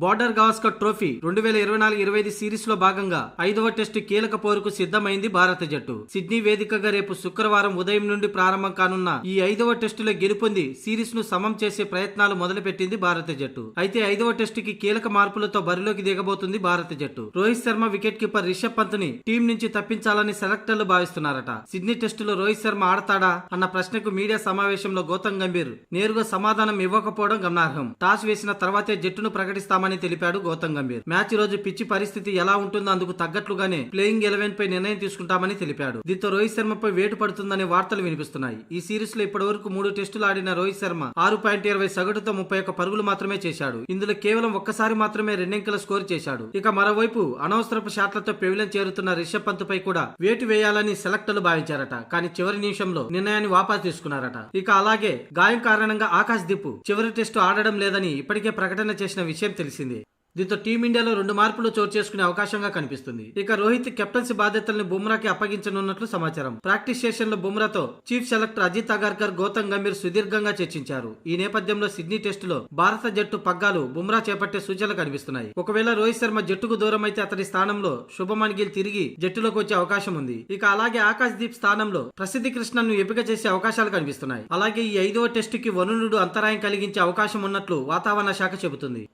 Border Gavaskar trophy 2024-25 series లో భాగంగా 5వ టెస్టు కీలక పోరుకు సిద్ధమైంది భారత జట్టు. సిడ్నీ వేదికగా రేపు శుక్రవారం ఉదయం నుండి ప్రారంభం కానున్న ఈ 5వ టెస్టులో గెలుపొంది సిరీస్ ను సమం చేసే ప్రయత్నాలు మొదలుపెట్టింది భారత జట్టు. అయితే 5వ టెస్టుకి కీలక మార్పులతో బరిలోకి దిగబోతుంది భారత జట్టు. రోహిత్ శర్మ వికెట్ కీపర్ రిషబ్ పంత్ ని టీం నుంచి తప్పించాలని సెలెక్టర్లు భావిస్తున్నారట. సిడ్నీ టెస్టులో రోహిత్ శర్మ ఆడతాడా అన్న ప్రశ్నకు మీడియా సమావేశంలో గౌతమ్ గంభీర్ నేరుగా సమాధానం ఇవ్వకపోవడం గమనార్హం. టాస్ వేసిన తర్వాతే జట్టును ప్రకటిస్తామని తెలిపాడు గౌతమ్ గంభీర్. మ్యాచ్ రోజు పిచ్చి పరిస్థితి ఎలా ఉంటుందో అందుకు తగ్గట్లుగానే ప్లేయింగ్ 11 పై నిర్ణయం తీసుకుంటామని తెలిపాడు. దీంతో రోహిత్ శర్మపై వేటు పడుతుందనే వార్తలు వినిపిస్తున్నాయి. ఈ సిరీస్ లో ఇప్పటి వరకు 3 టెస్టులు ఆడిన రోహిత్ శర్మ 6.20 సగటుతో 31 పరుగులు మాత్రమే చేశాడు. ఇందులో కేవలం ఒక్కసారి మాత్రమే 2 అంకెల స్కోర్ చేశాడు. ఇక మరోవైపు అనవసరపు షాట్లతో పెవిలియన్ చేరుతున్న రిషబ్ పంత్ పై కూడా వేటు వేయాలని సెలెక్టర్లు భావించారట. కానీ చివరి నిమిషంలో నిర్ణయాన్ని వాపసు తీసుకున్నారట. ఇక అలాగే గాయం కారణంగా ఆకాశ్ దీప్ చివరి టెస్టు ఆడడం లేదని ఇప్పటికే ప్రకటన చేసిన విషయం తెలిసిందే. దీంతో టీమిండియాలో 2 మార్పులు చోటు చేసుకునే అవకాశంగా కనిపిస్తుంది. ఇక రోహిత్ కెప్టెన్సీ బాధ్యతల్ని బుమ్రాకి అప్పగించనున్నట్లు సమాచారం. ప్రాక్టీస్ సెషన్ లో బుమ్రాతో చీఫ్ సెలెక్టర్ అజిత్ అగర్కర్, గౌతమ్ గంభీర్ సుదీర్ఘంగా చర్చించారు. ఈ నేపథ్యంలో సిడ్నీ టెస్టులో భారత జట్టు పగ్గాలు బుమ్రా చేపట్టే సూచనలు కనిపిస్తున్నాయి. ఒకవేళ రోహిత్ శర్మ జట్టుకు దూరం అయితే అతడి స్థానంలో శుభమన్ గిల్ తిరిగి జట్టులోకి వచ్చే అవకాశం ఉంది. ఇక అలాగే ఆకాశ్ దీప్ స్థానంలో ప్రసిద్ధి కృష్ణను ఎంపిక చేసే అవకాశాలు కనిపిస్తున్నాయి. అలాగే ఈ 5వ టెస్టుకి వరుణుడు అంతరాయం కలిగించే అవకాశం ఉన్నట్లు వాతావరణ శాఖ చెబుతుంది.